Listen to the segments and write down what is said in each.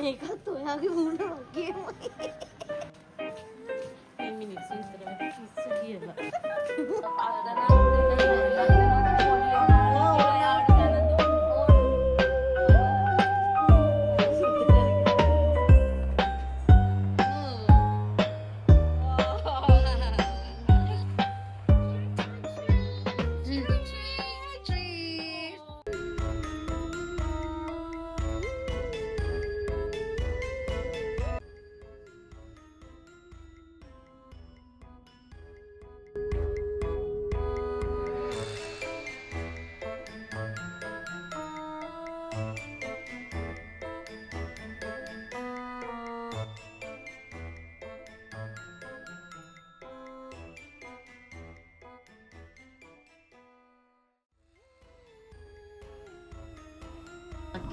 මේකත් ඔයාගේ වුණ වගේමයි. මේ මිනිස්සු ඉස්සරහ පිස්සු කියලා.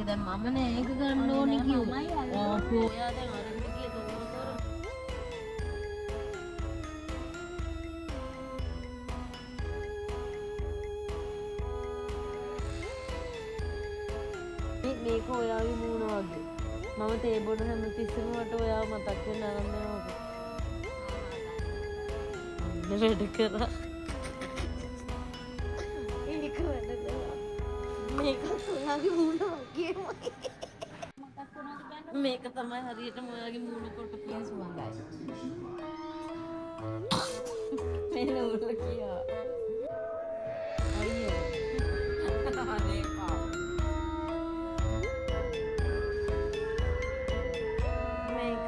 දැන් මම නෑ ඒක ගන්න ඕනේ කිව්වා. ඔයා දැන් අරන් ගියේ තෝර. මේක ඔයාගේ මූණ වගේ. මම තේ බොන හැම තිස්සෙම මට ඔයාව මතක් වෙන ආරම්භය ඕක. වැඩ කරා. ඒක වැඩ කරා. මේකත් ඔයාගේ මූණ වගේමයි. මේක තමයි හරියටම ඔයාගේ මූණ කොට කියන සුවඳයි. මේ නෝල කියා. අයියෝ. අනේ පා. මේක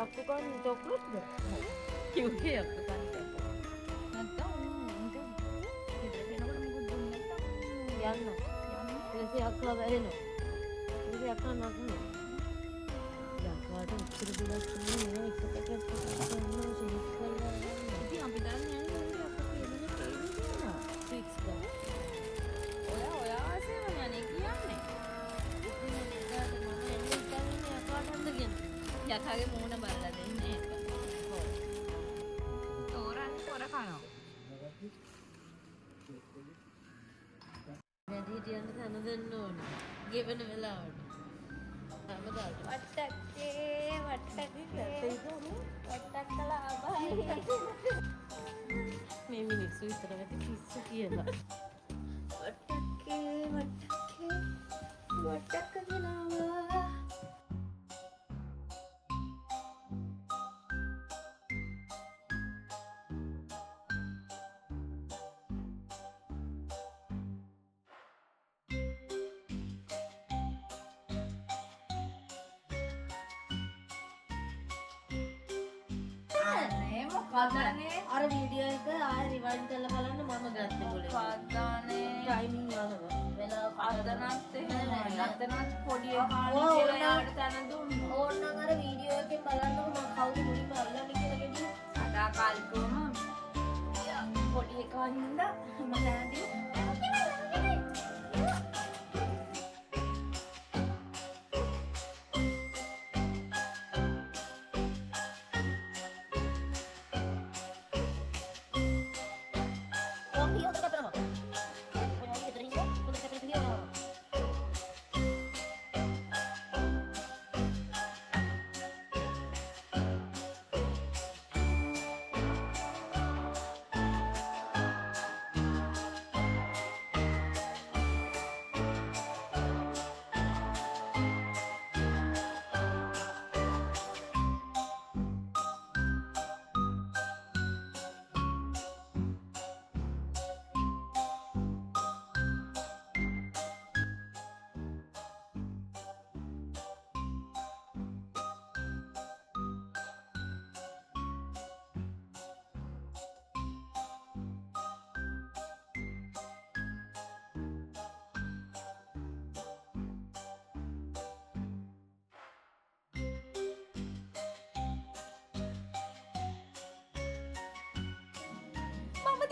आपको कौन चॉकलेट दे क्योंकि आपको कौन යන්න ඊටසේ අක්කලා වැරෙනවා ඊටසේ අක්කලා නටනවා යක්කාට උත්තර දෙයක් තියෙනවා එක පැකට් එකක් ගන්නවා ෂේක් කරලා ඉතින් අපි දන්නේ නැහැ අපේ ඉන්නේ කේනවා ෆික්ස් කරලා ඔයා ආසෙම යන්නේ කියන්නේ ඉතින් නේද මම එන්නේ ඉතින් යක්කාට හන්ද කියන්නේ යකාගේ මූණ බලලා දෙන්නේ ඒක තෝරන්නේ පොර කනවා හිටියන්න තන දෙන්න ඕනේ. ගෙවන වෙලාවට. හැමදාම වට්ටක්කේ වට්ටක්කලා ආබයි. මේ මිනිස්සු ඉස්සරහට පිස්සු කියලා. වට්ටක්කේ වට්ටක්ක ගිනවා. අර වීඩියෝ එක ආයෙ රිවයින්ඩ් කරලා බලන්න මම ගත්තේ මොලේ. පද්දානේ ටයිමින් යනවා. වෙලාව පද්දනත් එහෙම නැත්නම් පොඩි කාලේ කියලා යාට තන දුන්නා. ඕනනම් අර වීඩියෝ එකෙන් බලන්නකො මම කවුද මුලින්ම අල්ලන්නේ කියලා ගෙඩිය. අදා කාලිකෝම පොඩි එකා හින්දා මම දැනදී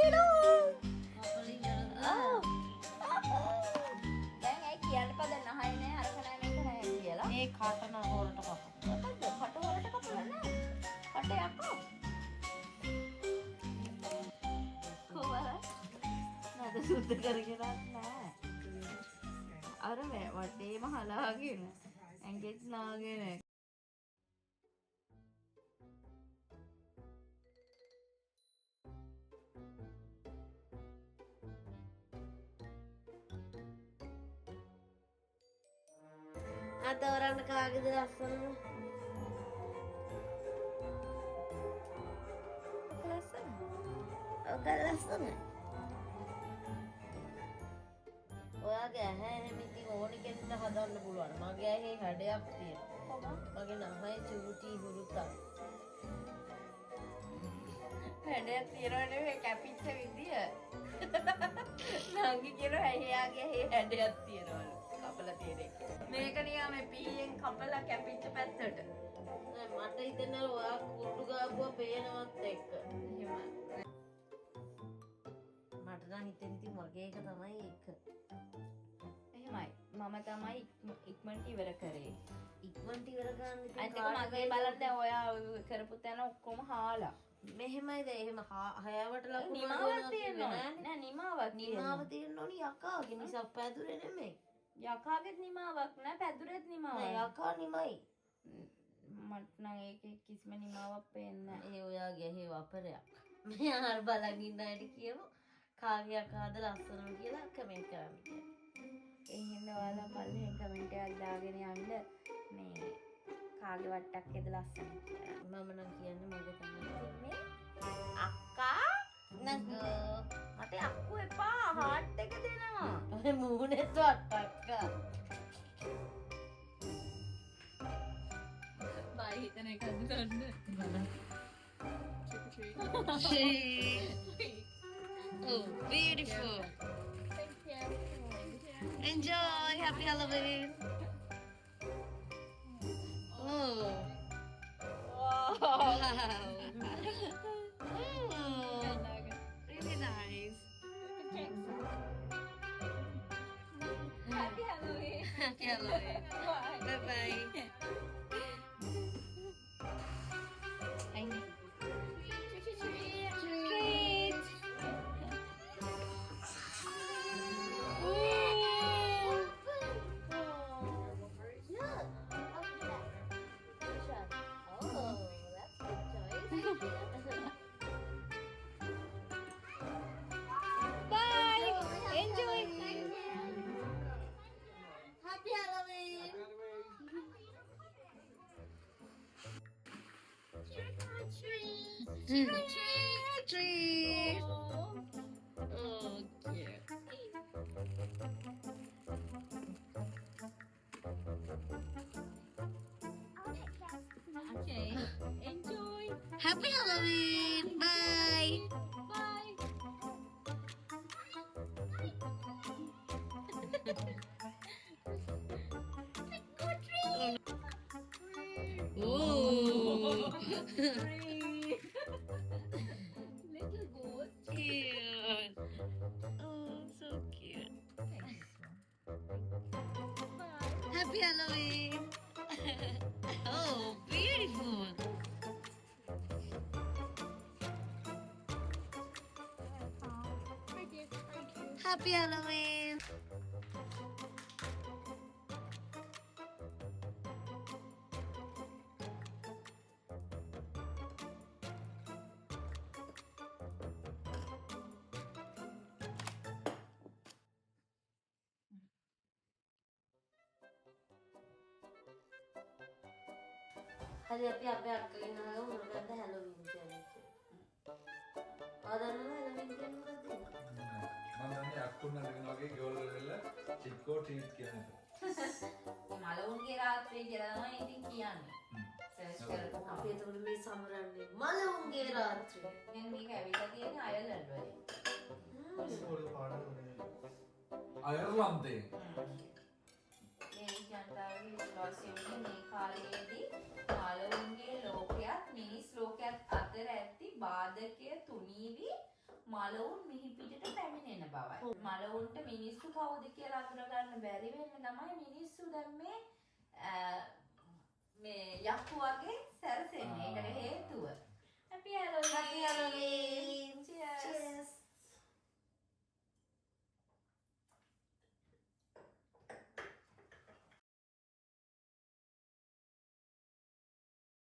තියෙනවා. අපලින් යනවා. දැන් ඒ කියන්න පද නැහැ නෑ අරක නෑ මේක නෑ කියලා. මේ කටන හොරට කපන. මොකද්ද? කට වලට කපලා නෑ. කට යකෝ. කොහොමද? නේද සුද්ධ කරගෙන නෑ. අර මේ වටේම හලාගෙන ඇඟෙත් නාගෙන අතවරන්න කාගේද ලස්සනද? ලස්සන. ඔක ලස්සන. ඔයාගේ ඇහැ එහෙම ඉතින් ඕනි කෙනෙක්ට හදන්න පුළුවන්. මගේ ඇහි හැඩයක් තියෙනවා. මගේ නහය චූටි හුරුකා. හැඩයක් තියනවා නෙවෙයි කැපිච්ච විදිය. නංගි කියනවා එයාගේ ඇහි හැඩයක් තියනවලු. කපලා තියෙන එක. මේක නිකන් මේ පීයෙන් කපලා කැපිච්ච පැත්තට. නෑ මට හිතෙනවා ඔයා කුඩු ගාපුවා පේනවත් එක්ක. එහෙම. මට නම් හිතෙන ඉතින් මගේ එක තමයි එක. එහෙමයි. මම තමයි ඉක්මනට ඉවර කරේ. ඉක්මනට ඉවර කරන්න ඉතින් අනිත් එක මගේ බලන්න දැන් ඔයා කරපු තැන ඔක්කොම හාලා. මෙහෙමයිද එහෙම හයවට ලකුණු නිමාවක් තියෙනවා. නෑ නිමාවක් නිමාව තියෙන්න ඕනි යකාගේ නිසා පැදුරේ නෙමෙයි. යකාගෙත් නිමාවක් නෑ පැදුරෙත් නිමාවක්. නෑ යකා නිමයි. මට නම් ඒකේ කිසිම නිමාවක් පේන්නේ නෑ. ඒ ඔයාගේ ඇහි වපරයක්. මෙයා අර බලන් ඉන්න අයට කියමු කාගේ යකාද ලස්සනම කියලා කමෙන්ට් කරන්න කියලා. ඒ හින්දා ඔයාලා පල්ලෙන් කමෙන්ට් එකක් දාගෙන යන්න මේ කාගේ වට්ටක්කේද ලස්සන කියලා. මම නම් කියන්නේ මගේ තමයි. මේ අක්කා නගෝ මට අක්කු එපා හાર્ට් එක දෙනවා. ඔය මූණෙත් වට්ටක්ක. බයි හිතන එකද ගන්න. Oh, beautiful. Enjoy. Happy Halloween. Oh. Wow. Oh, really nice. Happy Halloween. Happy Halloween. Bye bye. Treat. Bye. Enjoy. Happy Halloween. Trick or treat. Oh, cute. Okay. Enjoy. Happy Halloween. Bye. Bye. Oh. Little ghost. Cute. Oh, so cute. Bye. Happy Halloween. Oh, beautiful. Happy Halloween. හරි අපි අපේ අක්කගෙන් අහගමු මොකක්ද හැලෝවින් කියන්නේ කියලා. ආදන්නව හැලෝවින් කියන්නේ මොකක්ද? මම දන්නේ අක්කුන්න දෙන වගේ ගෝල් වල චික්කෝ ට්‍රීට් කියන්නේ. මලවුන්ගේ රාත්‍රියේ කියලා තමයි ඉතින් කියන්නේ. සර්ච් කරපුවම අපි එතකොට මේ සමරන්නේ මලවුන්ගේ රාත්‍රිය. දැන් මේක ඇවිල්ලා තියෙන්නේ අයර්ලන්ඩ් වලින්. අයර්ලන්තේ. මේ ජනතාවගේ විශ්වාසය වුණේ මේ කාලයේදී මලවුන්ගේ ලෝකයක් මිනිස් ලෝකයක් අතර ඇති බාධකය තුනී වී මලවුන් මිහි පිටට පැමිණෙන බවයි. මලවුන්ට මිනිස්සු කවුද කියලා අඳුර ගන්න බැරි වෙන්න තමයි මිනිස්සු දැන් මේ යක්කු වගේ සැරසෙන්නේ. ඒකට හේතුව. Happy Halloween. Cheers.